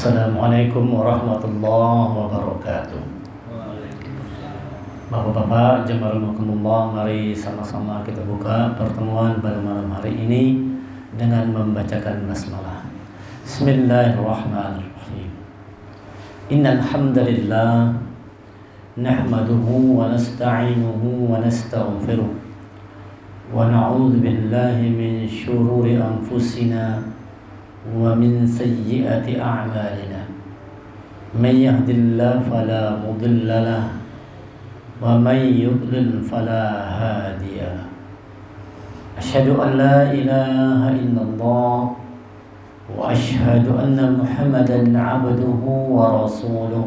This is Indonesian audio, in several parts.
Assalamualaikum warahmatullahi wabarakatuh. Bapak-bapak, jemaah rahimakumullah, mari sama-sama kita buka pertemuan pada malam hari ini dengan membacakan basmalah. Bismillahirrahmanirrahim. Innal hamdalillah nahmaduhu wa nasta'inuhu wa nastaghfiruh wa na'udzu billahi min shururi anfusina wa min sayyiati a'malina. Man yahdihillahu fala mudilla lahu wa man yudlil fala hadiya lahu. Asyhadu an la ilaha illallah wa asyhadu anna Muhammadan 'abduhu wa rasuluh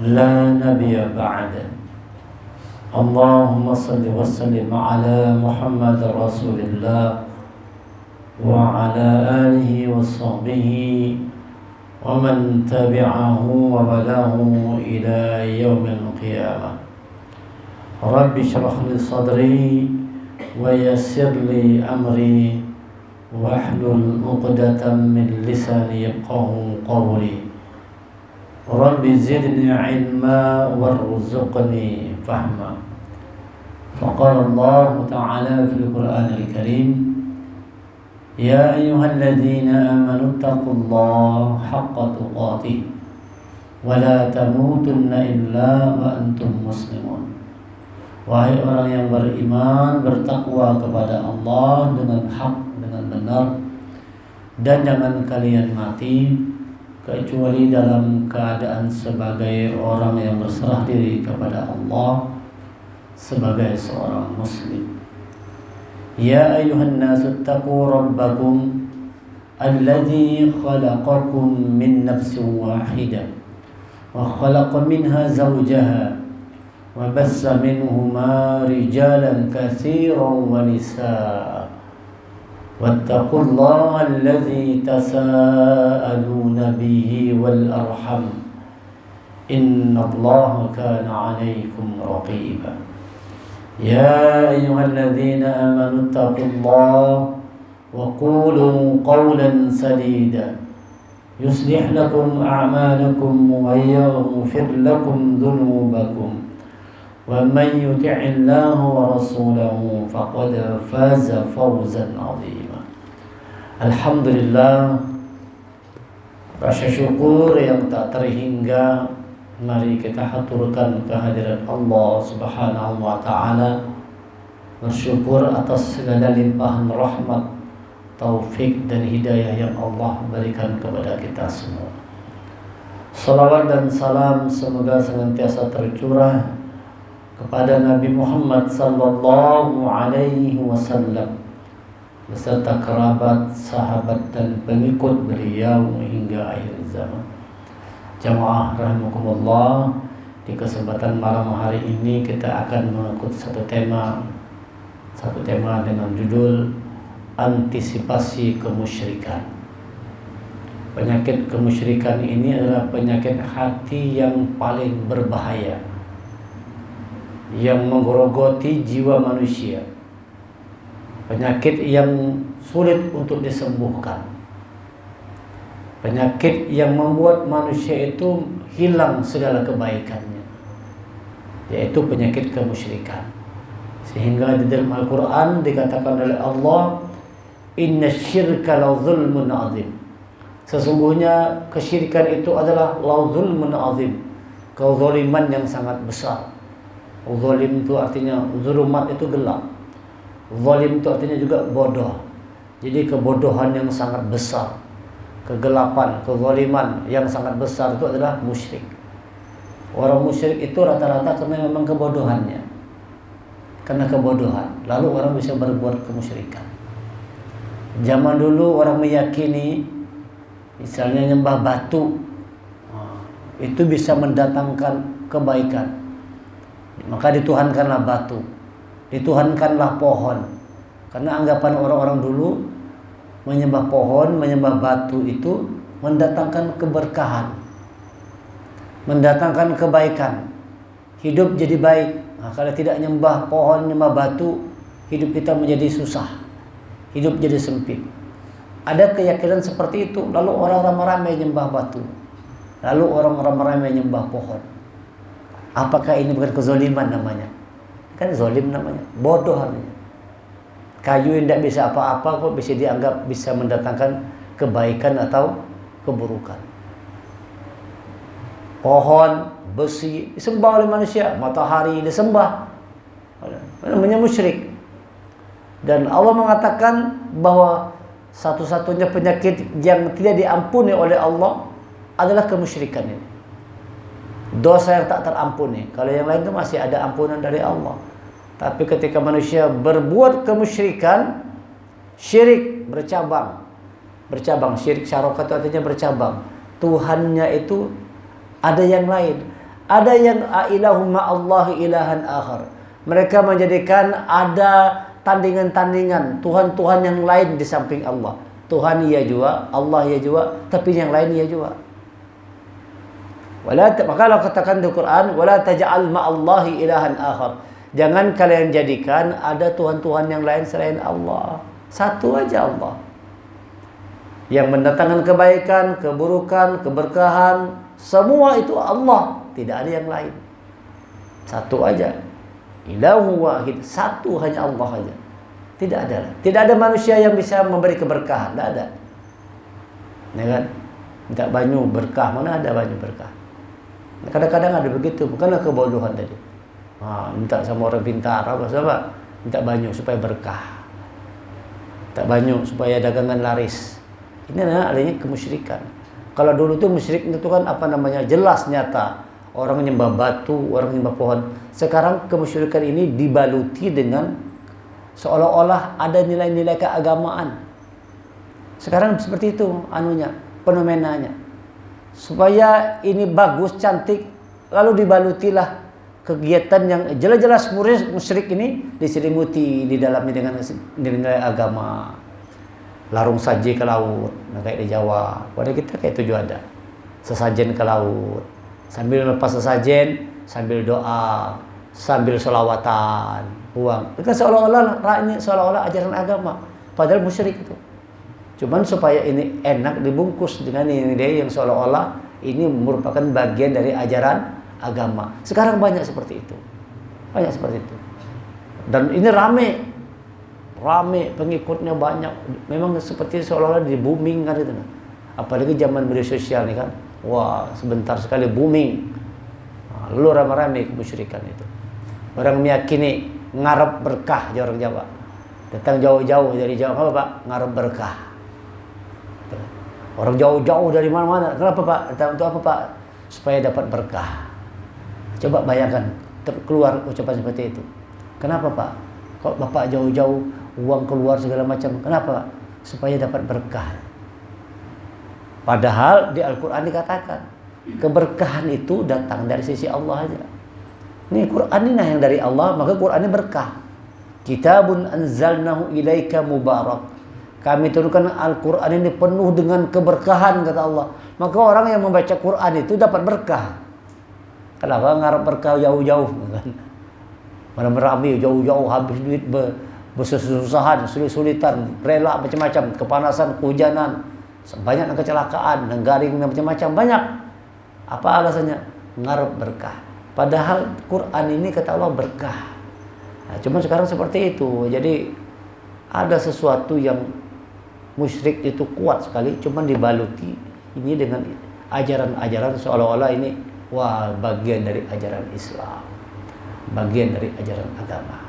la nabiyya ba'da. Allahumma shalli wa sallim ala Muhammad rasulillah wa ala alihi wa sahbihi wa man tabi'ahu wa balahu ila yaumil qiyamah. Rabbi shrah li sadri wa yassir li amri wahlul 'uqdatam min lisani yafqahu qawli. Rabbi zidni ilma warzuqni fahma. Faqala Allah Ta'ala fil Qur'anil Karim, Ya ayyuhalladzina amanu taqullaha haqqa tuqatih wa la tamutunna illa wa antum muslimun. Wahai orang yang beriman, bertakwa kepada Allah dengan hak, dengan benar, dan jangan kalian mati kecuali dalam keadaan sebagai orang yang berserah diri kepada Allah, sebagai seorang muslim. Ya ayuhan nasu taqu rabbakum alladzi khalaqakum min nafsin wahidah wa khalaqa minha zawjaha wa bassa minhuma rijalan katsiran wa nisaa wattaqullaha alladzi tasaaluna bihi wal arham innallaha kana 'alaykum raqiba. Ya ayyuhalladzina amanu taqullaha wa qulu qawlan sadida yuslih lakum a'malakum wa yaghfir lakum dhunubakum wa man yuti'illaha wa rasulahu faqad faza fawzan 'azima. Alhamdulillah, rasa syukur yang tak terhingga mari kita haturkan kehadiran Allah Subhanahu wa Ta'ala, bersyukur atas segala limpahan rahmat, taufik dan hidayah yang Allah berikan kepada kita semua. Salawat dan salam semoga senantiasa tercurah kepada Nabi Muhammad sallallahu alaihi wasallam beserta kerabat, sahabat dan pengikut beliau hingga akhir zaman. Jamaah rahimakumullah, di kesempatan malam hari ini kita akan mengangkat satu tema dengan judul antisipasi kemusyrikan. Penyakit kemusyrikan ini adalah penyakit hati yang paling berbahaya, yang menggerogoti jiwa manusia, penyakit yang sulit untuk disembuhkan, penyakit yang membuat manusia itu hilang segala kebaikannya, yaitu penyakit kemusyrikan. Sehingga di dalam Al-Quran dikatakan oleh Allah, Inna syirka la zulmun azim. Sesungguhnya kesyirikan itu adalah la zulmun azim, kezaliman yang sangat besar. Zalim itu artinya zulumat itu gelap, zalim itu artinya juga bodoh. Jadi kebodohan yang sangat besar, kegelapan, kezaliman yang sangat besar itu adalah musyrik. Orang musyrik itu rata-rata karena memang kebodohannya, karena kebodohan lalu orang bisa berbuat kemusyrikan. Zaman dulu orang meyakini misalnya nyembah batu itu bisa mendatangkan kebaikan, maka dituhankanlah batu, dituhankanlah pohon. Karena anggapan orang-orang dulu menyembah pohon, menyembah batu itu mendatangkan keberkahan, mendatangkan kebaikan, hidup jadi baik. Nah, kalau tidak nyembah pohon, nyembah batu, hidup kita menjadi susah, hidup jadi sempit. Ada keyakinan seperti itu, lalu orang ramai-ramai nyembah batu, lalu orang ramai-ramai nyembah pohon. Apakah ini bukan kezaliman namanya? Kan zalim namanya, bodoh namanya. Kayu yang tidak bisa apa-apa kok bisa dianggap bisa mendatangkan kebaikan atau keburukan. Pohon, besi disembah oleh manusia, matahari disembah, namanya musyrik. Dan Allah mengatakan bahwa satu-satunya penyakit yang tidak diampuni oleh Allah adalah kemusyrikan ini. Dosa yang tak terampuni. Kalau yang lain itu masih ada ampunan dari Allah. Tapi ketika manusia berbuat kemusyrikan, syirik bercabang. Syirik syaraka itu artinya bercabang. Tuhannya itu ada yang lain. Ada yang ilahum ma'allahi ilahan akhar. Mereka menjadikan ada tandingan-tandingan Tuhan-Tuhan yang lain di samping Allah. Tuhan ia juga, Allah ia juga, tapi yang lain ia juga. Maka Allah katakan di Quran, wala taj'al ma'allahi ilahan akhar. Jangan kalian jadikan ada Tuhan-Tuhan yang lain selain Allah. Satu aja Allah. Yang mendatangkan kebaikan, keburukan, keberkahan, semua itu Allah. Tidak ada yang lain. Satu aja. Ilahu wahid. Satu hanya Allah aja. Tidak ada. Tidak ada manusia yang bisa memberi keberkahan. Tidak ada. Ya kan? Minta banyu berkah. Mana ada banyu berkah? Kadang-kadang ada begitu. Bukanlah kebodohan tadi. Minta sama orang pintar. Apa? Minta banyu supaya berkah. Minta banyu supaya dagangan laris. Ini adalah adanya kemusyrikan. Kalau dulu tuh musyrik itu kan jelas nyata. Orang menyembah batu, orang menyembah pohon. Sekarang kemusyrikan ini dibaluti dengan seolah-olah ada nilai-nilai keagamaan. Sekarang seperti itu fenomenanya. Supaya ini bagus, cantik, lalu dibalutilah kegiatan yang jelas-jelas musyrik ini diselimuti di dalamnya dengan nilai agama. Larung saji ke laut, kayak di Jawa. Pada kita kayak itu juga ada. Sesajen ke laut. Sambil lepas sesajen, sambil doa, sambil sholawatan, uang. Itu kan seolah-olah ajaran agama. Padahal musyrik itu. Cuman supaya ini enak dibungkus dengan ide yang seolah-olah ini merupakan bagian dari ajaran agama. Sekarang banyak seperti itu. Dan ini rame pengikutnya banyak. Memang seperti seolah-olah di booming kan itu. Apalagi zaman media sosial nih kan. Wah, sebentar sekali booming. Lalu ramai-ramai kemusyrikan itu. Orang meyakini ngarep berkah orang Jawa. Datang jauh-jauh dari Jawa, apa Pak? Ngarep berkah. Orang jauh-jauh dari mana-mana. Kenapa Pak? Untuk apa Pak? Supaya dapat berkah. Coba bayangkan keluar ucapan seperti itu. Kenapa Pak? Kok Bapak jauh-jauh uang keluar segala macam? Kenapa? Supaya dapat berkah. Padahal di Al-Quran dikatakan keberkahan itu datang dari sisi Allah aja. Ini Quran ini yang dari Allah, maka Quran ini berkah. Kitabun anzalnahu ilaika mubarak. Kami turunkan Al-Quran ini penuh dengan keberkahan, kata Allah. Maka orang yang membaca Quran itu dapat berkah. Kenapa ngarep berkah jauh-jauh? Mana merami jauh-jauh habis duit bersusah-susahan, sulit-sulitan, rela macam-macam, kepanasan, kehujanan, banyak kecelakaan, garing macam-macam banyak. Apa alasannya? Ngarep berkah. Padahal Quran ini kata Allah berkah. Nah, cuma sekarang seperti itu. Jadi ada sesuatu yang musyrik itu kuat sekali, cuma dibaluti ini dengan ajaran-ajaran seolah-olah ini bagian dari ajaran Islam, bagian dari ajaran agama.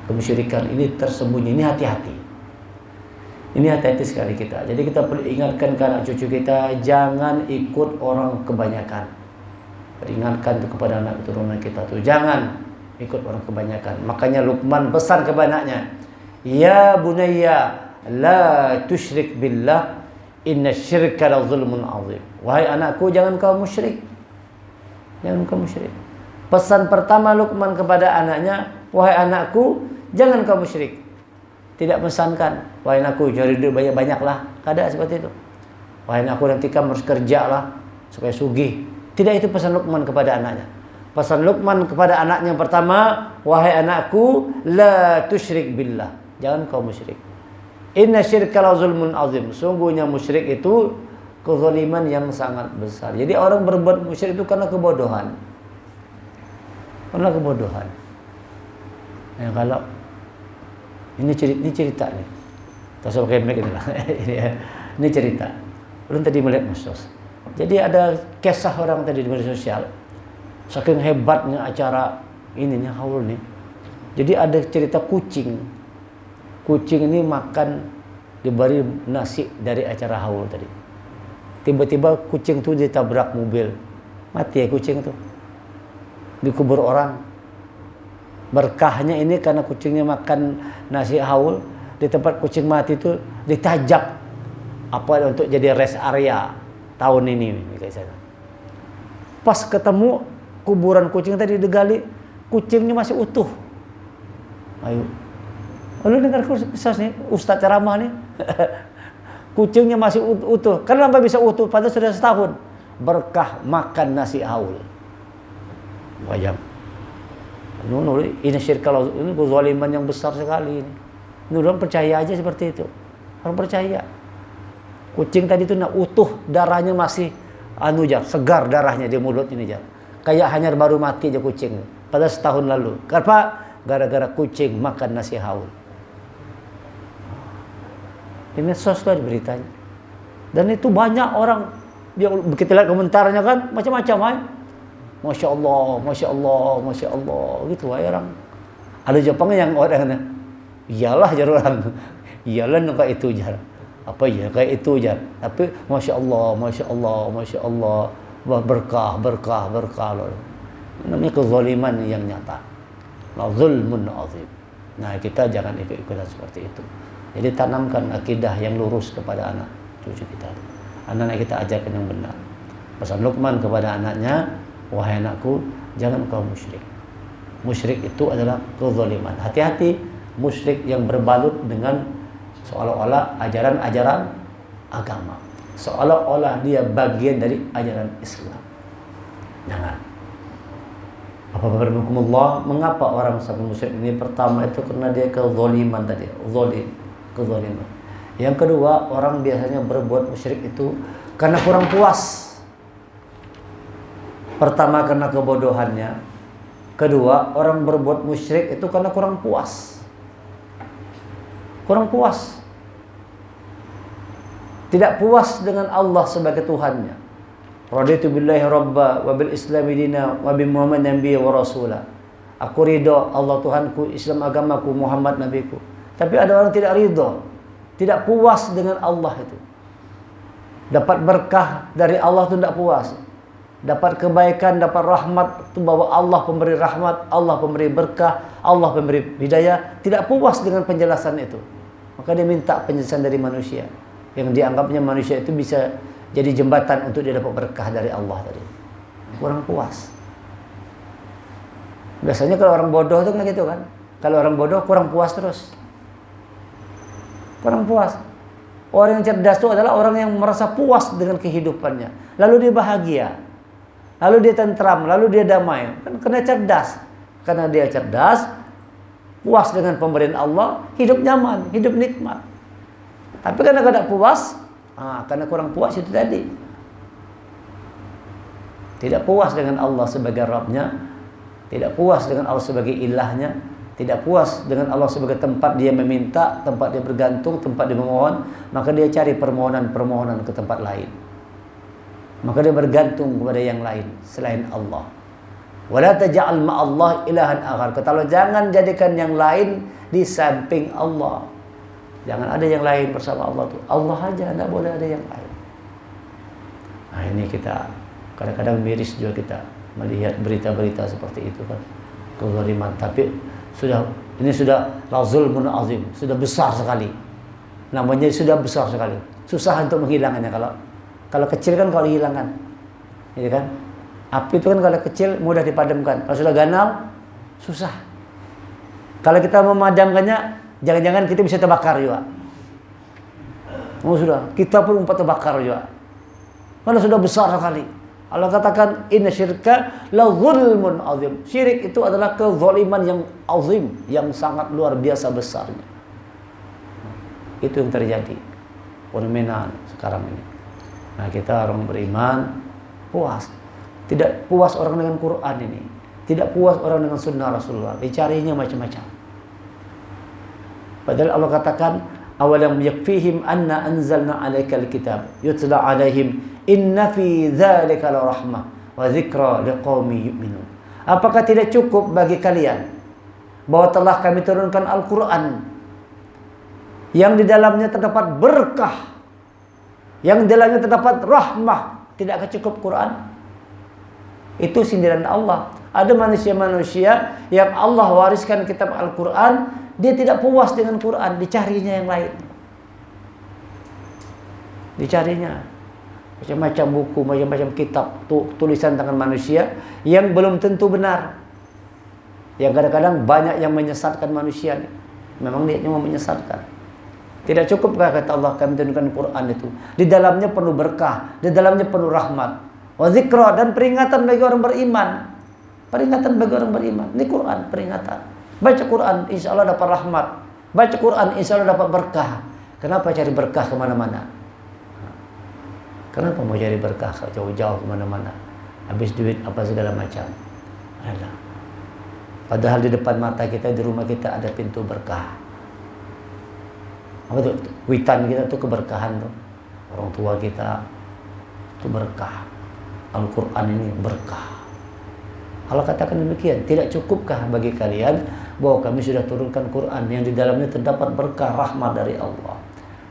Kemusyrikan ini tersembunyi, ini hati-hati. Ini hati-hati sekali kita. Jadi kita perlu ingatkan ke anak cucu kita, jangan ikut orang kebanyakan. Peringatkan kepada anak keturunan kita tuh, jangan ikut orang kebanyakan. Makanya Luqman pesan kepada anaknya, ya bunayya la tusyrik billah inna syirka la zulmun azim. Wahai anakku, jangan kau musyrik. Jangan kau musyrik. Pesan pertama Luqman kepada anaknya, wahai anakku, jangan kau musyrik. Tidak pesankan, wahai anakku cari duit banyak-banyaklah. Kada seperti itu. Wahai anakku nanti kamu harus kerjalah supaya sugih. Tidak itu pesan Luqman kepada anaknya. Pesan Luqman kepada anaknya yang pertama, wahai anakku, la tusyrik billah. Jangan kau musyrik. Inna syirka la zulmun azim. Sungguhnya musyrik itu kezaliman yang sangat besar. Jadi orang berbuat musyrik itu karena kebodohan. Karena kebodohan. Ya, kalau ini cerita nih. Tasawuf pakai mic inilah. Ini cerita. Belum tadi melihat musos. Jadi ada kisah orang tadi di media sosial. Saking hebatnya acara ininya haul nih. Jadi ada cerita kucing. Kucing ini makan diberi nasi dari acara haul tadi. Tiba-tiba kucing itu ditabrak mobil. Mati ya kucing itu. Dikubur orang. Berkahnya ini karena kucingnya makan nasi haul, di tempat kucing mati itu ditajak apa untuk jadi rest area tahun ini kayak saya. Pas ketemu kuburan kucing tadi digali, kucingnya masih utuh. Ayo. Lu dengar kisah nih, Ustaz ceramah nih. Kucingnya masih utuh. Kenapa bisa utuh? Padahal sudah setahun. Berkah makan nasi haul. Wajib. Ini syirka, ini kezaliman yang besar sekali ini. Orang percaya aja seperti itu. Orang percaya. Kucing tadi itu utuh, darahnya masih segar darahnya di mulut ini jar. Kayak hanya baru mati aja kucing. Pada setahun lalu. Kenapa? Gara-gara kucing makan nasi haul. Ini sosial beritanya. Dan itu banyak orang dia begitu lihat komentarnya kan macam-macam kan. Masya Allah, Masya Allah, Masya Allah, gitu aja orang. Ada Jepang yang orang iyalah jar orang, iyalah kayak itu jar, apa ya kayak itu jar. Tapi Masya Allah, Masya Allah, Masya Allah, berkah, berkah, berkah loh. Namanya kezaliman yang nyata. La zulmun azim. Nah kita jangan ikut-ikutan seperti itu. Jadi tanamkan akidah yang lurus kepada anak cucu kita. Anak-anak kita ajarkan yang benar. Pesan Luqman kepada anaknya, wahai anakku, jangan kau musyrik. Musyrik itu adalah kezaliman. Hati-hati musyrik yang berbalut dengan seolah-olah ajaran-ajaran agama. Seolah-olah dia bagian dari ajaran Islam. Jangan. Apa-apa berhukumullah, mengapa orang sampai musyrik ini? Pertama itu karena dia kezaliman tadi, kezaliman. Yang kedua, orang biasanya berbuat musyrik itu karena kurang puas. Pertama karena kebodohannya. Kedua, orang berbuat musyrik itu karena kurang puas. Kurang puas. Tidak puas dengan Allah sebagai Tuhannya. Raditu billahi rabba wa bil islami dina wa bi Muhammad nabiyya wa rasula. Aku ridho Allah Tuhanku, Islam agamaku, Muhammad nabiku. Tapi ada orang tidak ridho, tidak puas dengan Allah itu. Dapat berkah dari Allah itu tidak puas. Dapat kebaikan, dapat rahmat itu bahwa Allah pemberi rahmat, Allah pemberi berkah, Allah pemberi hidayah, tidak puas dengan penjelasan itu. Maka dia minta penjelasan dari manusia yang dianggapnya manusia itu bisa jadi jembatan untuk dia dapat berkah dari Allah tadi. Kurang puas. Biasanya kalau orang bodoh itu kan gitu kan. Kalau orang bodoh kurang puas terus. Kurang puas. Orang yang cerdas itu adalah orang yang merasa puas dengan kehidupannya. Lalu dia bahagia. Lalu dia tentram, lalu dia damai. Kan karena cerdas. Karena dia cerdas, puas dengan pemberian Allah, hidup nyaman, hidup nikmat. Tapi karena tidak puas, karena kurang puas itu tadi. Tidak puas dengan Allah sebagai Rabbnya, tidak puas dengan Allah sebagai ilahnya, tidak puas dengan Allah sebagai tempat dia meminta, tempat dia bergantung, tempat dia memohon, maka dia cari permohonan-permohonan ke tempat lain. Maka dia bergantung kepada yang lain selain Allah. Wala taj'al ma'allah ilahan akhar. Kata jangan jadikan yang lain di samping Allah. Jangan ada yang lain bersama Allah tuh. Allah aja, tidak boleh ada yang lain. Nah ini kita kadang-kadang miris juga kita melihat berita-berita seperti itu kan. Kezaliman. Tapi ini sudah la zulmun azim, sudah besar sekali. Namanya sudah besar sekali. Susah untuk menghilangkannya kalau kecil kan kalau dihilangkan. Gitu kan? Api itu kan kalau kecil mudah dipadamkan. Kalau sudah ganal susah. Kalau kita memadamkannya, jangan-jangan kita bisa terbakar juga. Sudah, kita pun terbakar juga. Karena sudah besar sekali. Allah katakan inna syirka la zulmun azim. Syirik itu adalah kezaliman yang azim, yang sangat luar biasa besarnya. Itu yang terjadi fenomena sekarang ini. Nah, kita orang beriman puas. Tidak puas orang dengan Quran ini. Tidak puas orang dengan sunnah Rasulullah. Dicarinya macam-macam. Padahal Allah katakan, awalam yakfihim anna anzalna alaikal kitab yutla alaihim inna fi dzalika la rahmah wa dzikra liqaumi yu'minun. Apakah tidak cukup bagi kalian bahwa telah kami turunkan Al-Quran yang di dalamnya terdapat berkah, yang di dalamnya terdapat rahmah? Tidakkah cukup Quran? Itu sindiran Allah. Ada manusia-manusia yang Allah wariskan kitab Al-Quran, dia tidak puas dengan Quran, dicarinya yang lain. Dicarinya macam-macam buku, macam-macam kitab, tulisan tangan manusia yang belum tentu benar. Yang kadang-kadang banyak yang menyesatkan manusia. Memang niatnya mau menyesatkan. Tidak cukupkah kata Allah kami turunkan Quran itu? Di dalamnya penuh berkah, di dalamnya penuh rahmat. Wa dzikra, dan peringatan bagi orang beriman. Peringatan bagi orang beriman. Ini Quran peringatan. Baca Quran insya Allah dapat rahmat. Baca Quran insya Allah dapat berkah. Kenapa cari berkah kemana-mana? Kenapa mau cari berkah jauh-jauh kemana-mana? Habis duit apa segala macam. Ada. Padahal di depan mata kita, di rumah kita ada pintu berkah. Apa tuh? Witan kita tuh keberkahan tuh. Orang tua kita itu berkah. Al-Quran ini berkah. Allah katakan demikian. Tidak cukupkah bagi kalian bahwa kami sudah turunkan Quran yang di dalamnya terdapat berkah rahmat dari Allah?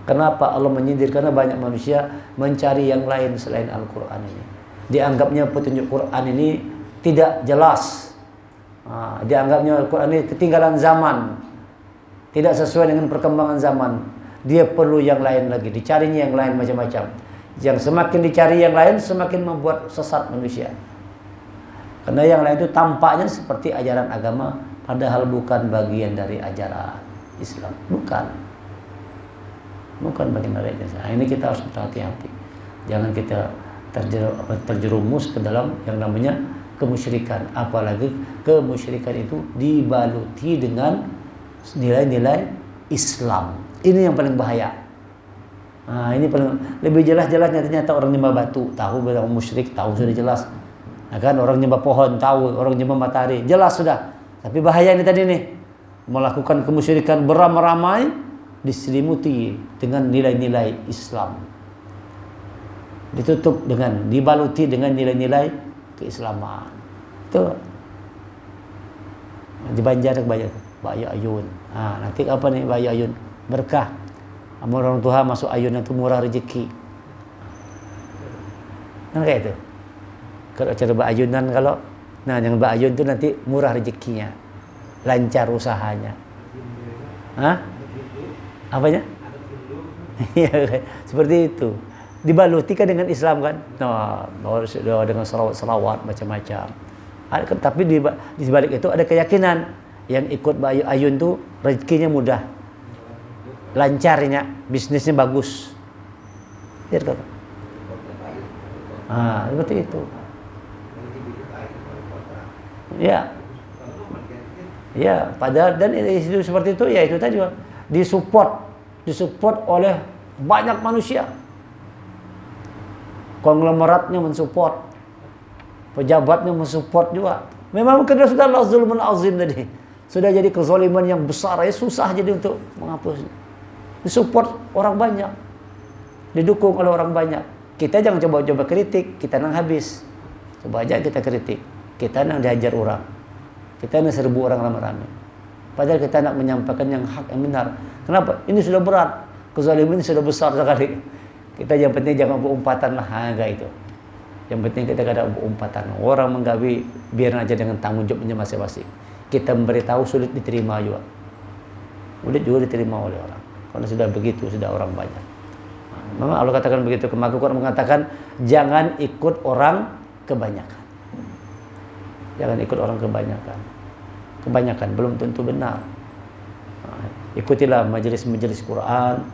Kenapa Allah menyindir? Karena banyak manusia mencari yang lain selain Al-Quran ini. Dianggapnya petunjuk Quran ini tidak jelas. Dianggapnya Al-Quran ini ketinggalan zaman. Tidak sesuai dengan perkembangan zaman. Dia perlu yang lain lagi. Dicarinya yang lain macam-macam. Yang semakin dicari yang lain, semakin membuat sesat manusia. Karena yang lain itu tampaknya seperti ajaran agama, padahal bukan bagian dari ajaran Islam. Bukan bagian dari ajaran. Nah, ini kita harus berhati-hati. Jangan kita terjerumus ke dalam yang namanya kemusyrikan. Apalagi kemusyrikan itu dibaluti dengan nilai-nilai Islam. Ini yang paling bahaya. Nah, ini paling lebih jelas-jelasnya ternyata orang nyembah batu, tahu orang musyrik, tahu sudah jelas. Nah, kan orang nyembah pohon, tahu, orang nyembah matahari, jelas sudah. Tapi bahaya ini tadi nih, melakukan kemusyrikan beramai-ramai diselimuti dengan nilai-nilai Islam. Ditutup dengan, dibaluti dengan nilai-nilai keislaman. Itu di Banjar banyak Bayu Ayun. Nah, nanti apa nih Bayu Ayun? Berkah. Sama orang tua masuk ayun itu murah rezeki. Kan kayak itu. Kalau cara Bayunan yang Bayun itu nanti murah rezekinya. Lancar usahanya. Hah? Apanya? Seperti itu. Dibaluti kan dengan Islam kan? Dengan selawat macam-macam. Tapi di balik itu ada keyakinan yang ikut Bayu Ayun itu rezekinya mudah. Lancarnya, bisnisnya bagus. Seperti itu. Ya, padahal dan itu seperti itu ya itu tadi disupport oleh banyak manusia. Konglomeratnya mensupport, pejabatnya mensupport juga. Memang karena sudah zulmun azim tadi, sudah jadi kezaliman yang besar, ya susah jadi untuk menghapus. Disupport orang banyak, didukung oleh orang banyak. Kita jangan coba-coba kritik, kita nang habis. Coba aja kita kritik, kita nang dihajar orang, kita nang serbu orang rame-rame. Padahal kita nak menyampaikan yang hak, yang benar. Kenapa? Ini sudah berat, kezaliman ini sudah besar sekali. Kita yang penting jangan berumpatan lah, enggak itu. Yang penting kita kada berumpatan. Orang menggawi biar aja dengan tanggung jawabnya masing-masing. Kita memberitahu sulit diterima juga. Sulit juga diterima oleh orang. Karena sudah begitu, sudah orang banyak. Memang Allah katakan begitu. Maka Quran mengatakan jangan ikut orang kebanyakan. Jangan ikut orang kebanyakan. Kebanyakan belum tentu benar. Ikutilah majelis-majelis Quran,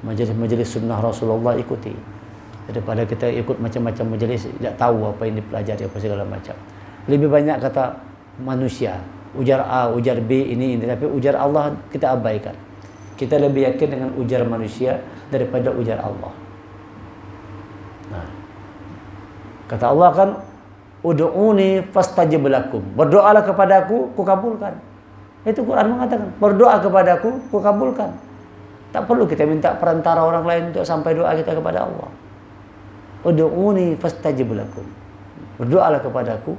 majelis-majelis sunnah Rasulullah, ikuti. Daripada kita ikut macam-macam majelis, tidak tahu apa yang dipelajari, apa segala macam. Lebih banyak kata manusia, ujar A, ujar B, ini, tapi ujar Allah kita abaikan. Kita lebih yakin dengan ujar manusia daripada ujar Allah. Nah, kata Allah kan, ud'uni fastajib lakum. Berdoalah kepadaku, kukabulkan. Itu Quran mengatakan, berdoa kepadaku, kukabulkan. Tak perlu kita minta perantara orang lain untuk sampai doa kita kepada Allah. Ud'uni fastajib lakum. Berdoalah kepadaku,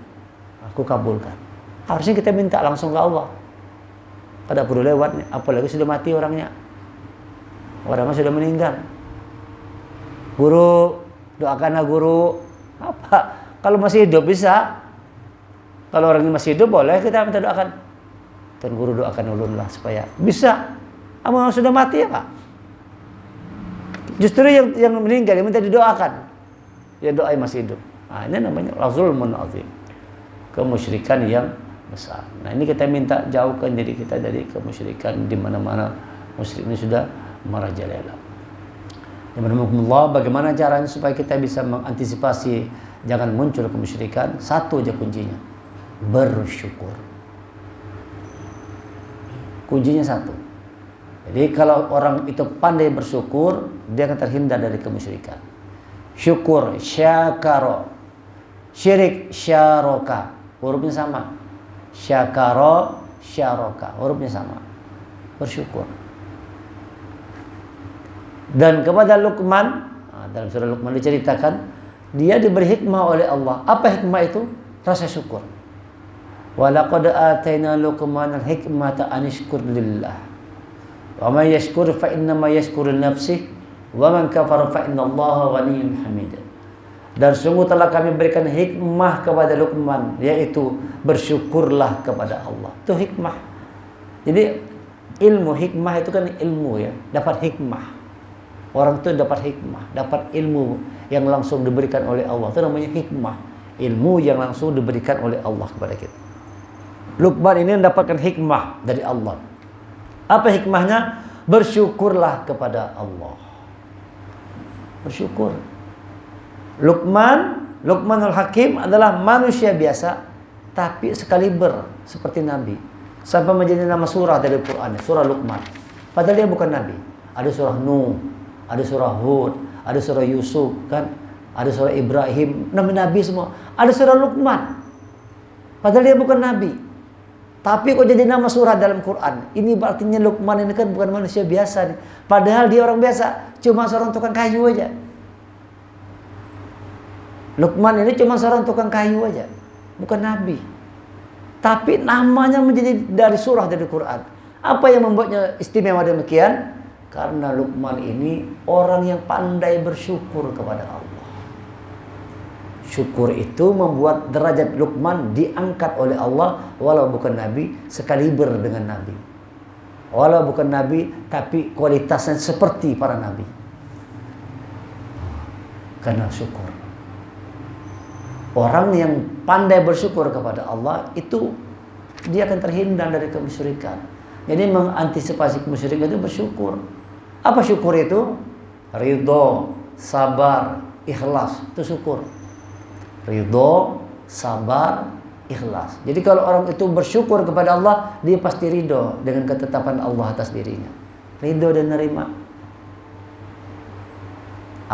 aku kabulkan. Harusnya kita minta langsung ke Allah. Tidak perlu lewat, apalagi sudah mati orangnya. Orangnya sudah meninggal. Guru, doakanlah guru. Apa? Kalau masih hidup bisa. Kalau orangnya masih hidup boleh kita minta doakan. Tuan guru doakan ulun lah supaya bisa. Kamu sudah mati ya Pak? Justru yang meninggal yang minta didoakan. Ya doa yang masih hidup. Nah, ini namanya zulmun azim. Kemusyrikan yang besar. Nah, ini kita minta jauhkan diri kita dari kemusyrikan di mana-mana musyrik ini sudah merajalela. Bismillah, bagaimana caranya supaya kita bisa mengantisipasi jangan muncul kemusyrikan? Satu aja kuncinya, bersyukur. Kuncinya satu. Jadi kalau orang itu pandai bersyukur, dia akan terhindar dari kemusyrikan. Syukur, syakaro. Syirik, syaroka. Hurufnya sama. Syakaro, syaroka. Hurufnya sama. Bersyukur. Dan kepada Luqman, dalam surah Luqman diceritakan, dia diberi hikmah oleh Allah. Apa hikmah itu? Rasa syukur. Wa laqad atayna Luqmanal hikmata an yashkur lillah. Wa man yashkur fa innama yashkuru li nafsihi wa man kafara fa innallaha ghaniyyun hamid. Dan sungguh telah kami berikan hikmah kepada Luqman, yaitu bersyukurlah kepada Allah. Itu hikmah. Jadi ilmu hikmah itu kan ilmu ya, dapat hikmah. Orang itu dapat hikmah, dapat ilmu yang langsung diberikan oleh Allah. Itu namanya hikmah. Ilmu yang langsung diberikan oleh Allah kepada kita. Luqman ini mendapatkan hikmah dari Allah. Apa hikmahnya? Bersyukurlah kepada Allah. Bersyukur. Luqmanul Hakim adalah manusia biasa, tapi sekaliber seperti Nabi. Sampai menjadi nama surah dari Quran, surah Luqman. Padahal dia bukan Nabi. Ada surah Nuh, ada surah Hud, ada surah Yusuf, kan? Ada surah Ibrahim, Nabi semua. Ada surah Luqman. Padahal dia bukan Nabi. Tapi kok jadi nama surah dalam Quran? Ini artinya Luqman ini kan bukan manusia biasa nih. Padahal dia orang biasa, cuma seorang tukang kayu aja. Luqman ini cuma seorang tukang kayu aja, bukan Nabi. Tapi namanya menjadi dari surah dari Quran. Apa yang membuatnya istimewa demikian? Karena Luqman ini orang yang pandai bersyukur kepada Allah. Syukur itu membuat derajat Luqman diangkat oleh Allah, walau bukan Nabi, sekaliber dengan Nabi. Walau bukan Nabi, tapi kualitasnya seperti para Nabi. Karena syukur. Orang yang pandai bersyukur kepada Allah itu dia akan terhindar dari kemusyrikan. Jadi mengantisipasi kemusyrikan itu bersyukur. Apa syukur itu? Ridho, sabar, ikhlas. Itu syukur. Ridho, sabar, ikhlas. Jadi kalau orang itu bersyukur kepada Allah, dia pasti ridho dengan ketetapan Allah atas dirinya. Ridho dan menerima.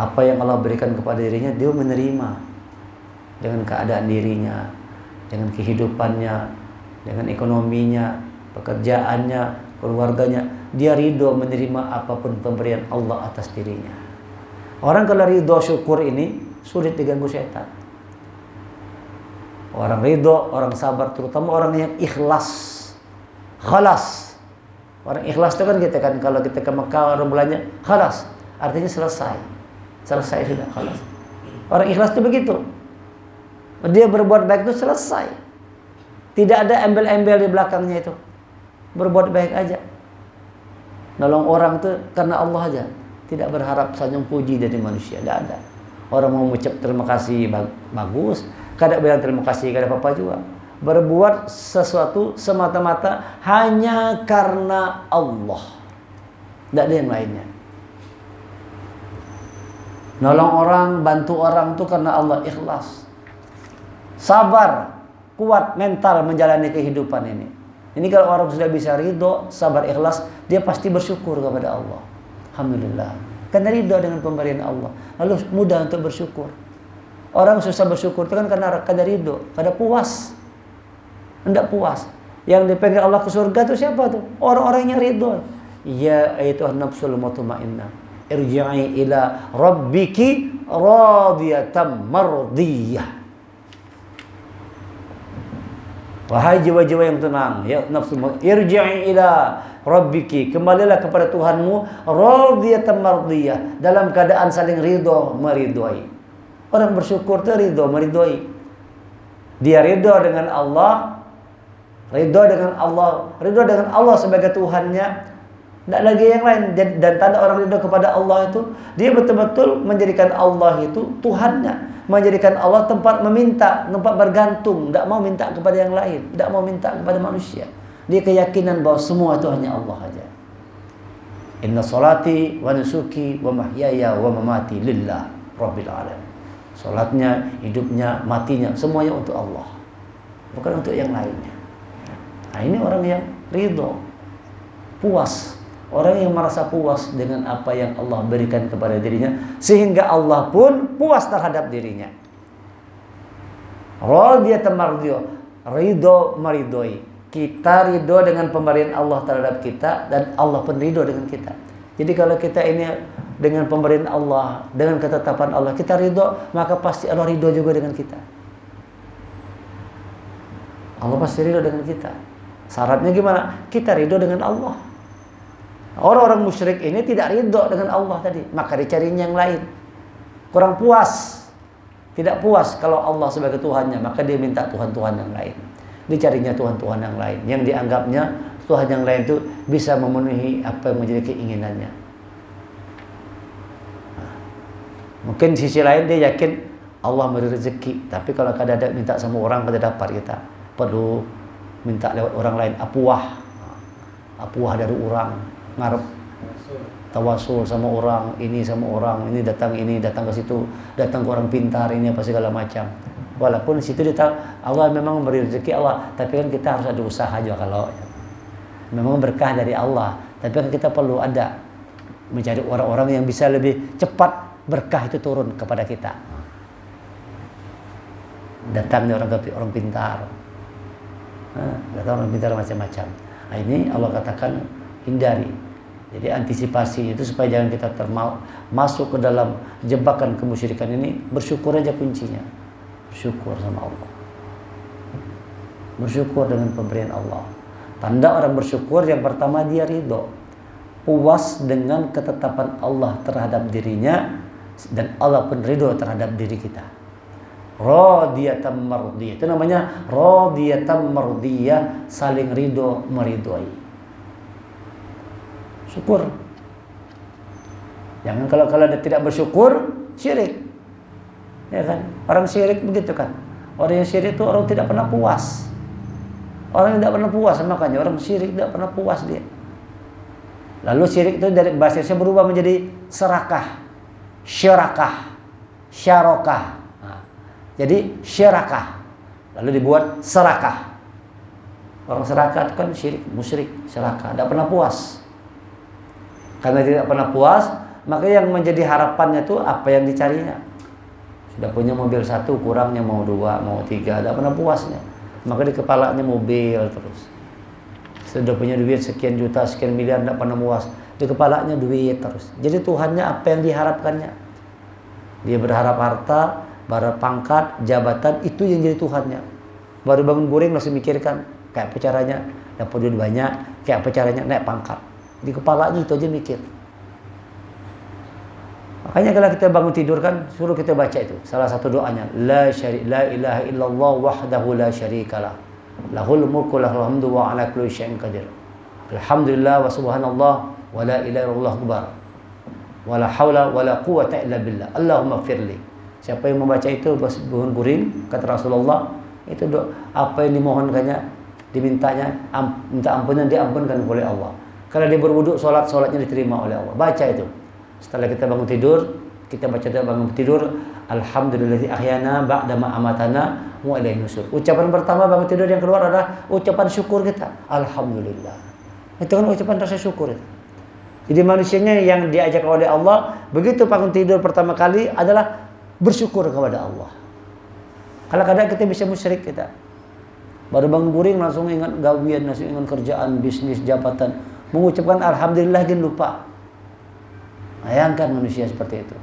Apa yang Allah berikan kepada dirinya, dia menerima. Dengan keadaan dirinya, dengan kehidupannya, dengan ekonominya, pekerjaannya, keluarganya, dia ridho menerima apapun pemberian Allah atas dirinya. Orang kalau ridho syukur ini sulit diganggu setan. Orang ridho, orang sabar, terutama orang yang ikhlas, khalas. Orang ikhlas itu kan kita kan kalau kita ke Mekah orang belanja khalas, artinya selesai sudah khalas. Orang ikhlas itu begitu. Dia berbuat baik itu selesai. Tidak ada embel-embel di belakangnya itu. Berbuat baik aja. Nolong orang itu karena Allah aja. Tidak berharap sanjung puji dari manusia. Tidak ada. Orang mau mengucap terima kasih bagus. Kadang bilang terima kasih, kadang apa-apa juga. Berbuat sesuatu semata-mata hanya karena Allah. Tidak ada yang lainnya. Nolong orang, bantu orang itu karena Allah, ikhlas. Sabar, kuat mental menjalani kehidupan ini. Ini kalau orang sudah bisa ridho, sabar, ikhlas, dia pasti bersyukur kepada Allah. Alhamdulillah. Karena ridho dengan pemberian Allah. Lalu mudah untuk bersyukur. Orang susah bersyukur itu kan karena ridho, karena puas. Hendak puas. Yang dipanggil Allah ke surga itu siapa tuh? Orang-orang yang ridho. Ya ayyatuhan nafsul mutmainnah, irji'i ila rabbiki radiyatan mardiyah. Wahai jiwa-jiwa yang tenang, ya nafsu, irji'i ila rabbiki, kembalilah kepada Tuhanmu, radiyatan mardiyah, dalam keadaan saling ridho meridhoi. Orang bersyukur itu ridho meridhoi. Dia ridho dengan Allah, ridho dengan Allah sebagai Tuhannya. Tidak lagi yang lain. Dan tanda orang ridho kepada Allah itu, dia betul-betul menjadikan Allah itu Tuhannya, menjadikan Allah tempat meminta, tempat bergantung, tidak mau minta kepada yang lain, tidak mau minta kepada manusia. Dia keyakinan bahwa semua itu hanya Allah saja. Inna salati wa nusuki wa mahyaya wa mamati lillah rabbil alamin. Salatnya, hidupnya, matinya, semuanya untuk Allah, bukan untuk yang lainnya. Nah, ini orang yang ridho, puas. Orang yang merasa puas dengan apa yang Allah berikan kepada dirinya, sehingga Allah pun puas terhadap dirinya. Radiyatan mardiyah, ridho meridhoi. Kita ridho dengan pemberian Allah terhadap kita, dan Allah pun ridho dengan kita. Jadi kalau kita ini dengan pemberian Allah, dengan ketetapan Allah, kita ridho, maka pasti Allah ridho juga dengan kita. Allah pasti ridho dengan kita. Syaratnya gimana? Kita ridho dengan Allah. Orang-orang musyrik ini tidak ridho dengan Allah tadi, maka dicarinya yang lain. Kurang puas, tidak puas kalau Allah sebagai Tuhannya, maka dia minta Tuhan-Tuhan yang lain. Dicarinya Tuhan-Tuhan yang lain, yang dianggapnya Tuhan yang lain itu bisa memenuhi apa yang menjadi keinginannya. Nah, mungkin di sisi lain dia yakin Allah memberi rezeki, tapi kalau kadang-kadang minta sama orang kada dapat, kita perlu minta lewat orang lain, apuah dari orang, ngarep tawasul sama orang, ini datang ke situ, datang ke orang pintar, ini apa segala macam. Walaupun di situ dia tahu Allah memang memberi rezeki Allah, tapi kan kita harus ada usaha juga. Kalau memang berkah dari Allah, tapi kan kita perlu ada mencari orang-orang yang bisa lebih cepat berkah itu turun kepada kita. Datangnya orang pintar, datang orang pintar macam-macam. Nah, ini Allah katakan hindari. Jadi antisipasi itu supaya jangan kita masuk ke dalam jebakan kemusyrikan ini. Bersyukur aja kuncinya. Bersyukur sama Allah. Bersyukur dengan pemberian Allah. Tanda orang bersyukur yang pertama dia ridho, puas dengan ketetapan Allah terhadap dirinya, dan Allah pun ridho terhadap diri kita. Radiyatan mardiyah, itu namanya radiyatan mardiyah, saling ridho meridhoi. Syukur. Jangan kalau dia tidak bersyukur, syirik. Ya kan? Orang syirik begitu kan. Orang yang syirik itu orang tidak pernah puas. Orang yang tidak pernah puas, makanya orang syirik tidak pernah puas dia. Lalu syirik itu dari bahasa Indonesia berubah menjadi serakah, syirakah, syarokah. Nah, jadi syirakah, lalu dibuat serakah. Orang serakah itu kan syirik, musyrik, serakah, tidak pernah puas. Karena tidak pernah puas, maka yang menjadi harapannya itu apa yang dicarinya. Sudah punya mobil satu, kurangnya mau 2, mau 3, tidak pernah puasnya. Maka di kepalanya mobil terus. Sudah punya duit sekian juta, sekian miliar, tidak pernah puas. Di kepalanya duit terus. Jadi Tuhannya apa yang diharapkannya. Dia berharap harta, berharap pangkat, jabatan, itu yang jadi Tuhannya. Baru bangun guring langsung mikirkan, kayak apa caranya dapat duit banyak, kayak apa caranya naik pangkat. Di kepalanya itu aja mikir. Makanya kalau kita bangun tidur kan, suruh kita baca itu. Salah satu doanya, la ilaha illallah wahdahu la syarikalah. Lahul mulku lahul hamdu wa ala kulli syai'in qadir. Alhamdulillah wa subhanallah wa la ilaha illallah akbar. Wa la haula wa la quwwata illa billah. Allahumma firli. Siapa yang membaca itu bangun guring, kata Rasulullah, itu apa yang dimohonkannya, dimintanya, minta ampunan, diampunkan oleh Allah. Kalau dia berwudu, sholatnya diterima oleh Allah. Baca itu. Setelah kita bangun tidur, kita baca doa bangun tidur, alhamdulillazi ahyana ba'da ma amatana wa ilaihin nusyur. Ucapan pertama bangun tidur yang keluar adalah ucapan syukur kita. Alhamdulillah. Itu kan ucapan rasa syukur itu. Jadi manusianya yang diajak oleh Allah begitu bangun tidur pertama kali adalah bersyukur kepada Allah. Kadang-kadang kita bisa musyrik kita. Baru bangun guring langsung ingat gawian, langsung ingat kerjaan, bisnis, jabatan. Mengucapkan alhamdulillah kan lupa. Bayangkan manusia seperti itu.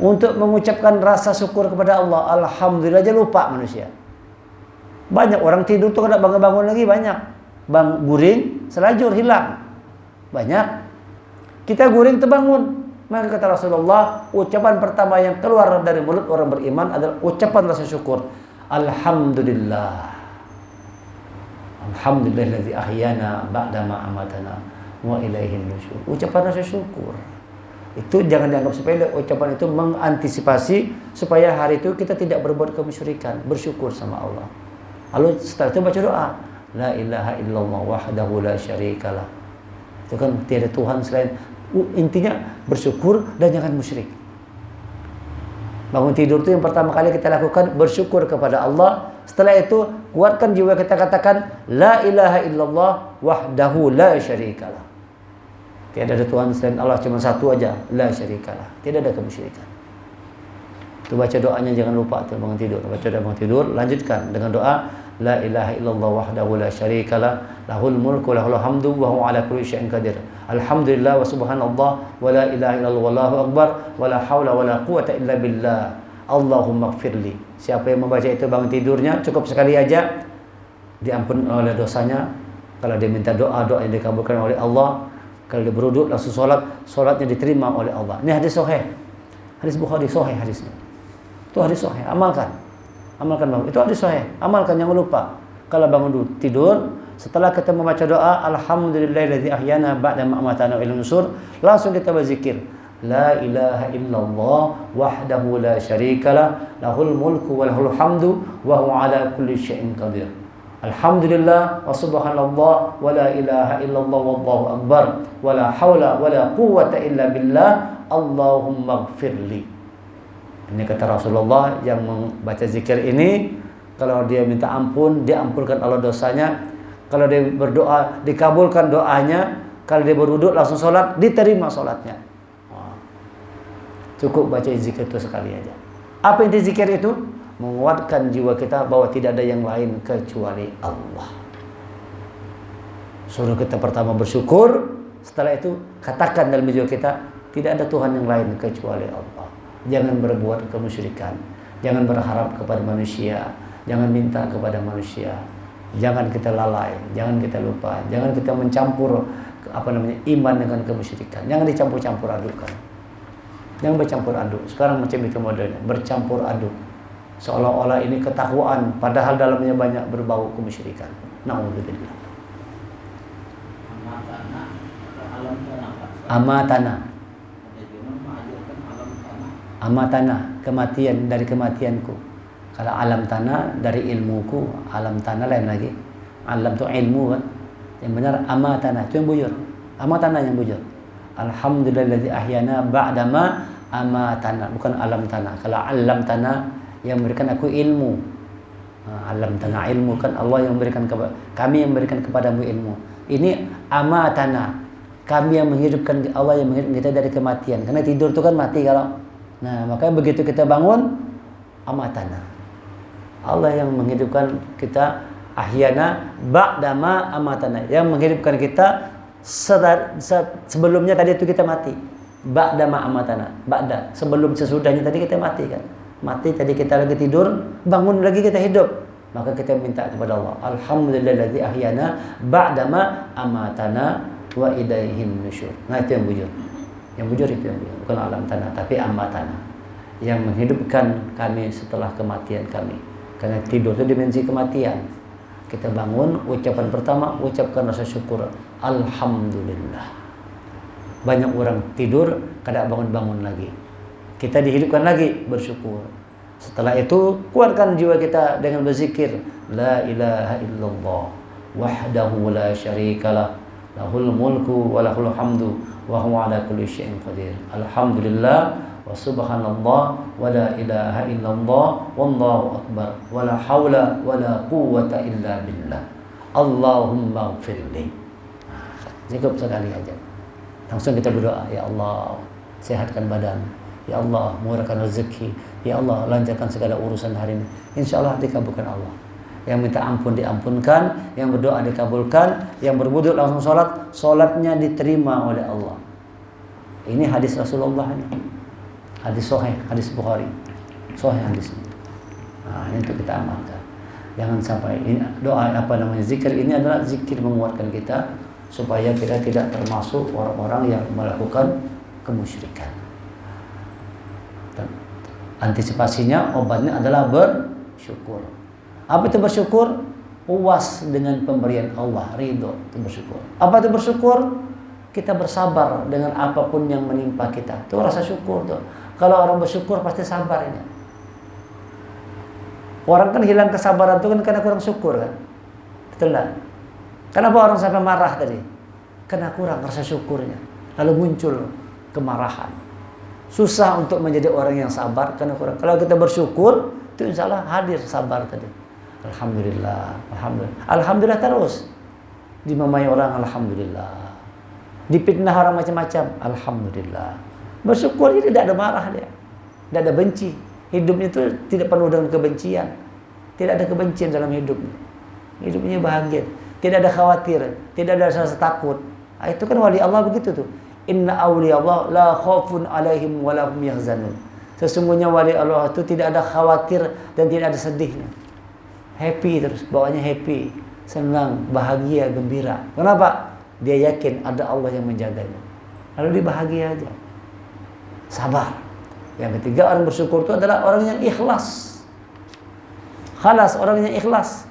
Untuk mengucapkan rasa syukur kepada Allah, alhamdulillah aja lupa manusia. Banyak orang tidur tuh kada bangun-bangun lagi banyak. Bang guring, selajur hilang. Banyak. Kita guring terbangun. Maka kata Rasulullah, ucapan pertama yang keluar dari mulut orang beriman adalah ucapan rasa syukur. Alhamdulillah. Alhamdulillazi ahyana ba'da ma amatana wa ilaihin nusyur. Ucapan rasa syukur. Itu jangan dianggap sepele. Ucapan itu mengantisipasi supaya hari itu kita tidak berbuat kemusyrikan, bersyukur sama Allah. Lalu setelah itu baca doa, la ilaha illallah wahdahu la syarikalah. Itu kan tiada Tuhan selain. Intinya bersyukur dan jangan musyrik. Bangun tidur itu yang pertama kali kita lakukan bersyukur kepada Allah. Setelah itu kuatkan jiwa kita, katakan la ilaha illallah wahdahu la syarikalah. Tiada ada Tuhan selain Allah, cuma satu aja, la syarikalah. Tidak ada kemusyrikan. Itu baca doanya jangan lupa tuh bangun tidur. Baca doa bangun tidur, lanjutkan dengan doa la ilaha illallah wahdahu la syarikalah lahul mulku lahul hamdu wa huwa ala kulli syai'in qadir. Alhamdulillah wa subhanallah wa la ilaha illallah wallahu akbar wa la haula wa la quwata illa billah. Allahumma ighfirli. Siapa yang membaca itu bangun tidurnya cukup sekali aja diampun oleh dosanya. Kalau dia minta doa yang dikabulkan oleh Allah. Kalau dia berwudu langsung solatnya diterima oleh Allah. Ini hadis sahih. Hadis Bukhari sahih hadisnya. Itu hadis sahih, amalkan bangun. Itu hadis sahih, amalkan, jangan lupa. Kalau bangun tidur, setelah kita membaca doa alhamdulillahillazi ahyana ba'da ma amatana wa ilaihin nusyur, langsung kita berzikir la ilaha illallah wahdahu la syarikalah lahul mulku wa lahul hamdu wa huwa ala kulli syai'in qadir. Alhamdulillah wa subhanallah wa la ilaha illallah wallahu akbar wa la haula wa la quwwata illa billah. Allahumma ighfirli. Ini kata Rasulullah, yang membaca zikir ini kalau dia minta ampun, diampunkan Allah dosanya. Kalau dia berdoa, dikabulkan doanya. Kalau dia berwudu langsung sholat, diterima sholatnya. Cukup baca zikir itu sekali aja. Apa inti zikir itu? Menguatkan jiwa kita bahwa tidak ada yang lain kecuali Allah. Suruh kita pertama bersyukur. Setelah itu katakan dalam jiwa kita, tidak ada Tuhan yang lain kecuali Allah. Jangan berbuat kemusyrikan. Jangan berharap kepada manusia. Jangan minta kepada manusia. Jangan kita lalai, jangan kita lupa, jangan kita mencampur iman dengan kemusyrikan. Jangan dicampur-campur adukan. Jangan bercampur aduk. Sekarang macam itu modelnya, bercampur aduk. Seolah-olah ini ketakwaan, padahal dalamnya banyak berbau kemusyrikan. Na'udzubillah. Amatana. Amatana, kematian dari kematianku. Kalau alam tanah dari ilmuku, alam tanah lain lagi. Alam itu ilmu kan. Yang benar amatana, itu yang bujur. Amatana yang bujur. Alhamdulillazi ahyana ba'dama amatana, bukan alam tanah. Kalau alam tanah yang memberikan aku ilmu. Alam tanah ilmu kan Allah yang memberikan kami yang memberikan kepadamu ilmu. Ini amatana. Kami yang menghidupkan, Allah yang menghidupkan kita dari kematian. Karena tidur itu kan mati kalau. Nah, makanya begitu kita bangun amatana. Allah yang menghidupkan kita ahyana ba'dama amatana, yang menghidupkan kita sebelumnya tadi itu kita mati. Ba'dama amatana, ba'da sebelum sesudahnya tadi kita mati kan. Mati tadi kita lagi tidur, bangun lagi kita hidup. Maka kita minta kepada Allah, alhamdulillahillazi ahyana ba'dama amatana wa ilaihin nusyur. Nah, itu yang bujur. Yang bujur itu yang bujur, bukan alam tanah tapi amatana, yang menghidupkan kami setelah kematian kami. Karena tidur itu dimensi kematian. Kita bangun, ucapan pertama ucapkan rasa syukur, alhamdulillah. Banyak orang tidur kada bangun-bangun lagi. Kita dihidupkan lagi, bersyukur. Setelah itu kuatkan jiwa kita dengan berzikir la ilaha illallah wahdahu la syarikalah lahul mulku wa lahul hamdu wa huwa ala kulli syai'in qadir. Alhamdulillah wa subhanallah wa la ilaha illallah wallahu akbar wa la haula wa la quwwata illa billah. Allahumma ighfirli. Cukup sekali aja. Langsung kita berdoa, ya Allah, sehatkan badan. Ya Allah, murahkan rezeki. Ya Allah, lancarkan segala urusan hari ini. Insya Allah dikabulkan Allah. Yang minta ampun diampunkan, yang berdoa dikabulkan, yang berwudu langsung sholat, sholatnya diterima oleh Allah. Ini hadis Rasulullah ini. Hadis sahih, hadis Bukhari. Sahih hadisnya. Nah, ini untuk kita amalkan. Jangan sampai ini doa zikir ini adalah zikir menguatkan kita supaya kita tidak termasuk orang-orang yang melakukan kemusyrikan. Dan antisipasinya, obatnya adalah bersyukur. Apa itu bersyukur? Puas dengan pemberian Allah, ridho, itu bersyukur. Apa itu bersyukur? Kita bersabar dengan apapun yang menimpa kita. Itu rasa syukur tuh. Kalau orang bersyukur pasti sabarnya. Orang kan hilang kesabaran itu kan karena kurang syukur kan. Betul lah. Kenapa orang sampai marah tadi? Karena kurang rasa syukurnya. Lalu muncul kemarahan. Susah untuk menjadi orang yang sabar karena kurang. Kalau kita bersyukur, itu insya Allah hadir sabar tadi. Alhamdulillah, alhamdulillah, alhamdulillah terus. Dimamai orang, alhamdulillah. Dipitnah orang macam-macam, alhamdulillah. Bersyukur ini tidak ada marah dia, tidak ada benci. Hidupnya itu tidak penuh dengan kebencian. Tidak ada kebencian dalam hidupnya. Hidupnya bahagia. Tidak ada khawatir, tidak ada rasa takut. Nah, itu kan wali Allah begitu tuh. Inna awliya Allah la khaufun alaihim wa la hum yahzanun. Sesungguhnya wali Allah itu tidak ada khawatir dan tidak ada sedihnya. Happy terus, bawaannya happy, senang, bahagia, gembira. Kenapa? Dia yakin ada Allah yang menjaganya. Lalu dia bahagia aja. Sabar. Yang ketiga, orang bersyukur itu adalah orang yang ikhlas. Khalas, orang yang ikhlas.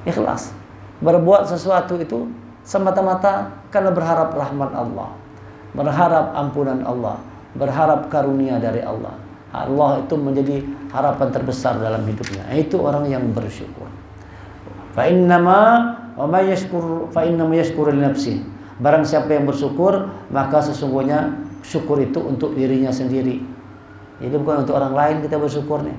Ikhlas. Berbuat sesuatu itu semata-mata karena berharap rahmat Allah, berharap ampunan Allah, berharap karunia dari Allah. Allah itu menjadi harapan terbesar dalam hidupnya. Itu orang yang bersyukur. Fa innama yashkuru li nafsihi. Barang siapa yang bersyukur, maka sesungguhnya syukur itu untuk dirinya sendiri. Jadi bukan untuk orang lain kita bersyukurnya.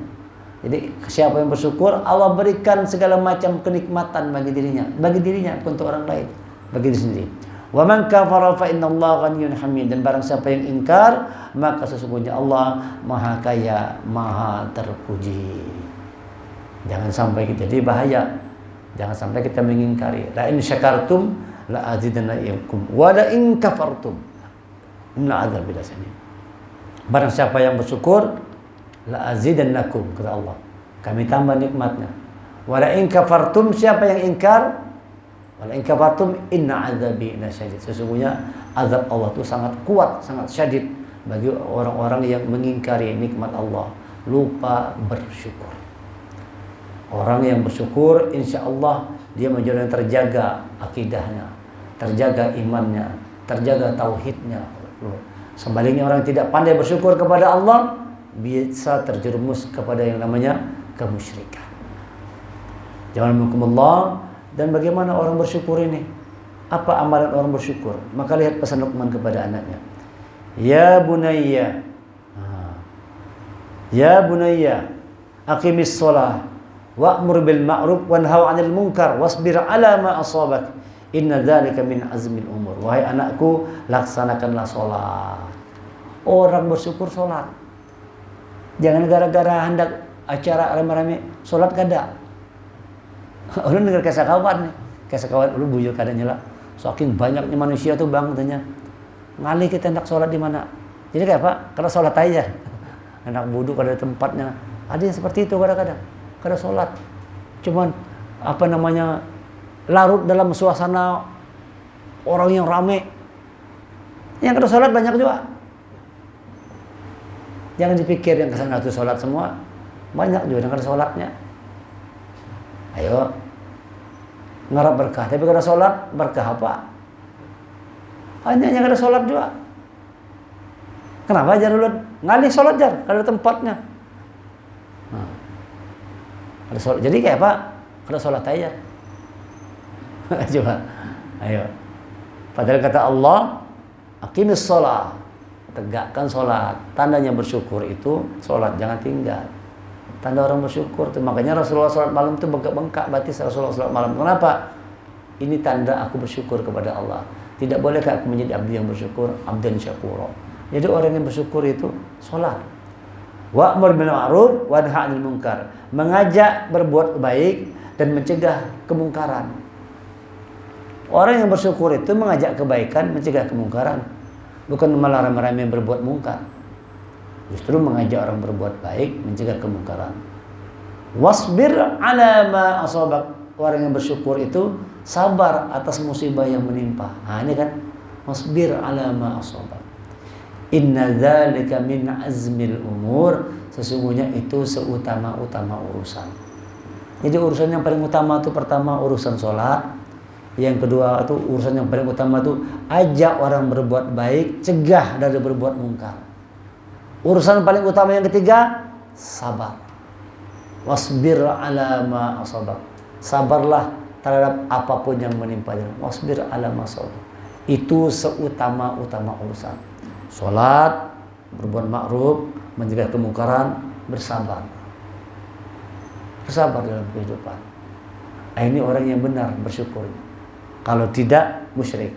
Jadi siapa yang bersyukur, Allah berikan segala macam kenikmatan bagi dirinya bukan untuk orang lain, bagi diri sendiri. Wa man kafara fa innallaha ghaniyyun hamid. Dan barang siapa yang ingkar, maka sesungguhnya Allah Maha Kaya, Maha Terpuji. Jangan sampai kita jadi bahaya. Jangan sampai kita mengingkari. La in syakartum la azidannakum wa la in kafartum inna adzabi lasadid. Barang siapa yang bersyukur, la azidannakum, kata Allah, kami tambah nikmatnya. Wala in kafartum, siapa yang ingkar, wala in kafartum inna adzabi lasyadid. Sesungguhnya azab Allah itu sangat kuat, sangat syadid bagi orang-orang yang mengingkari nikmat Allah, lupa bersyukur. Orang yang bersyukur, insya Allah dia menjadi terjaga akidahnya, terjaga imannya, terjaga tauhidnya. Sebaliknya orang yang tidak pandai bersyukur kepada Allah bisa terjerumus kepada yang namanya kemusyrikan. Jangan Allah. Dan bagaimana orang bersyukur ini? Apa amalan orang bersyukur? Maka lihat pesan Luqman kepada anaknya. Ya bunayya, ya bunayya, aqimis shalah wa'mur bil ma'ruf wanhau 'anil munkar wasbir 'ala ma asabak. Inna dzalika min azmil umur. Wahai anakku, laksanakanlah salat. Orang bersyukur salat. Jangan gara-gara hendak acara rame-rame salat kada. Ulun dengar kisah kawan nih. Kisah kawan ulun bujur kada nyela. Saking banyaknya manusia tuh bang katanya. Ngali kita hendak salat di mana? Jadi kayak apa? Kada salat aja. Hendak wudu kada ada tempatnya. Ada yang seperti itu kadang-kadang. Kada salat. Cuman larut dalam suasana orang yang rame. Yang kada salat banyak juga. Jangan dipikir yang kesana itu sholat semua. Banyak juga yang kada sholatnya. Ayo ngarap berkah, tapi kada sholat, berkah apa? Banyak yang kada sholat juga. Kenapa jar ulun? Ngalih sholat jar, kada tempatnya. Nah, kada sholat. Jadi kayak apa? Kada sholat aja. Coba, ayo. Padahal kata Allah, aqimis shalah, tegakkan sholat. Tandanya bersyukur itu sholat, jangan tinggal. Tanda orang bersyukur itu. Makanya Rasulullah sholat malam itu bengkak-bengkak batis Rasulullah sholat malam. Kenapa? Ini tanda aku bersyukur kepada Allah. Tidak bolehkah aku menjadi abdi yang bersyukur, abdan syakura. Jadi orang yang bersyukur itu sholat. Wa'mur bil ma'ruf wa nahy 'anil munkar. Mengajak berbuat baik dan mencegah kemungkaran. Orang yang bersyukur itu mengajak kebaikan, mencegah kemungkaran. Bukan malah ramai-ramai berbuat mungkar. Justru mengajak orang berbuat baik, mencegah kemungkaran. Wasbir 'ala ma asabak. Orang yang bersyukur itu sabar atas musibah yang menimpa. Nah, ini kan wasbir 'ala ma asabak. Inna dzalika min azmil umur. Sesungguhnya itu seutama-utama urusan. Jadi urusan yang paling utama itu pertama urusan sholat. Yang kedua itu urusan yang paling utama itu ajak orang berbuat baik, cegah dari berbuat mungkar. Urusan paling utama yang ketiga sabar. Wasbir 'ala ma asabak. Sabarlah terhadap apapun yang menimpanya. Wasbir 'ala ma asabak. Itu seutama-utama urusan. Salat, berbuat ma'ruf, mencegah kemungkaran, bersabar. Bersabar dalam kehidupan. Ini orang yang benar bersyukur. Kalau tidak, musyrik.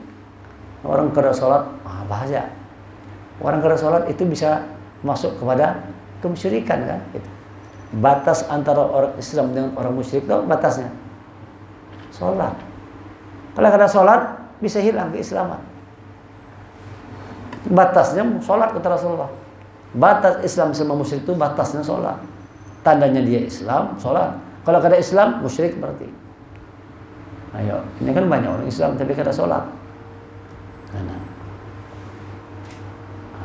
Orang kada sholat, bahaya. Orang kada sholat itu bisa masuk kepada kemusyrikan kan? Gitu. Batas antara orang Islam dengan orang musyrik itu batasnya sholat. Kalau kada sholat bisa hilang keislaman. Batasnya sholat kata Rasulullah. Batas Islam sama musyrik itu batasnya sholat. Tandanya dia Islam, sholat. Kalau kada Islam, musyrik berarti. Ayo, ini kan banyak orang Islam tapi kada sholat. Nah,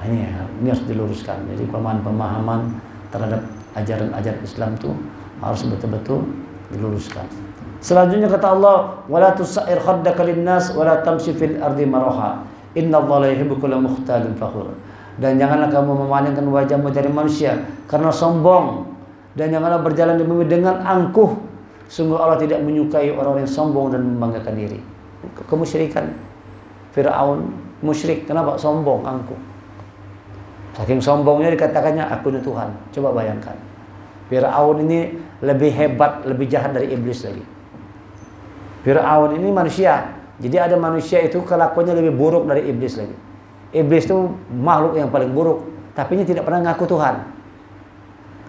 ini harus diluruskan. Jadi pemahaman terhadap ajaran-ajaran Islam itu harus betul-betul diluruskan. Selanjutnya kata Allah, wala tusair khaddaka linnas wala tamshi fil ardi maraha. Innallaha la yuhibbu kulla mukhtalin fakhur. Dan janganlah kamu memalingkan wajahmu dari manusia karena sombong, dan janganlah berjalan di bumi dengan angkuh. Sungguh Allah tidak menyukai orang-orang yang sombong dan membanggakan diri. Kemusyrikan Fir'aun musyrik. Kenapa? Sombong, angkuh. Saking sombongnya dikatakannya aku ini Tuhan. Coba bayangkan. Fir'aun ini lebih hebat, lebih jahat dari iblis lagi. Fir'aun ini manusia. Jadi ada manusia itu kelakuannya lebih buruk dari iblis lagi. Iblis itu makhluk yang paling buruk, tapi dia tidak pernah ngaku Tuhan.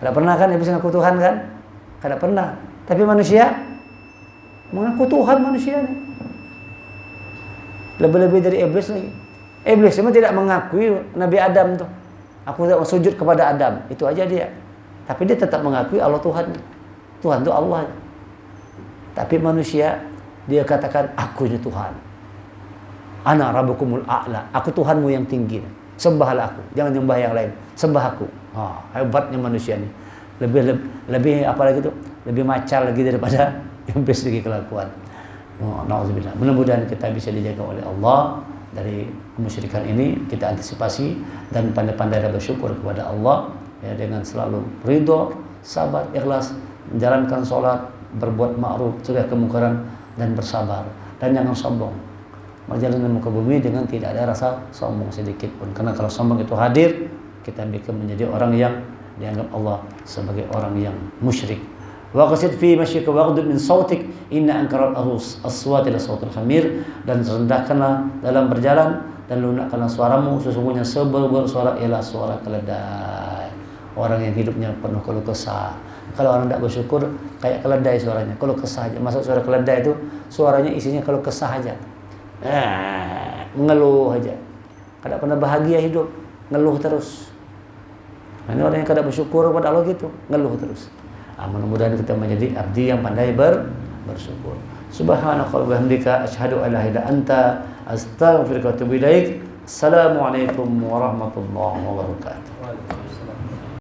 Tidak pernah kan iblis ngaku Tuhan kan? Tidak pernah. Tapi manusia mengaku Tuhan manusia ini. Lebih-lebih dari iblis lagi. Iblis memang tidak mengakui Nabi Adam tuh. Aku tidak sujud kepada Adam. Itu aja dia. Tapi dia tetap mengakui Allah Tuhan. Tuhan itu Allah. Tapi manusia dia katakan aku ini Tuhan. Ana rabbukumul a'la. Aku Tuhanmu yang tinggi. Sembahlah aku. Jangan nyembah yang lain. Sembah aku. Hebatnya manusia ini. Lebih apa lagi tuh? Lebih macal lagi daripada iblis segi kelakuan. Nauzubillah. Mudah-mudahan kita bisa dijaga oleh Allah dari kemusyrikan ini, kita antisipasi dan pandai-pandai bersyukur kepada Allah ya, dengan selalu ridho, sabar, ikhlas, menjalankan sholat, berbuat ma'ruf, cegah kemungkaran dan bersabar, dan jangan sombong. Berjalan di muka bumi dengan tidak ada rasa sombong sedikit pun, karena kalau sombong itu hadir, kita akan menjadi orang yang dianggap Allah sebagai orang yang musyrik. Wa qasid fi mashyika waghdud min sautik inna ankaral aswati la sautul hamir. Dan rendahkanlah dalam berjalan dan lunakkanlah suaramu, sesungguhnya seber suara ialah suara keledai. Orang yang hidupnya penuh keluh kesah. Kalau orang tidak bersyukur kayak keledai suaranya, keluh kesah aja. Masuk suara keledai itu suaranya isinya keluh kesah aja. Mengeluh aja. Tidak pernah bahagia hidup, ngeluh terus. Ini orang yang tidak bersyukur kepada Allah gitu, ngeluh terus. Mudah-mudahan kita menjadi abdi yang pandai bersyukur. Subhanaka wa bihamdika asyhadu an la ilaha illa anta astaghfiruka wa atubu ilaik. Assalamualaikum warahmatullahi wabarakatuh.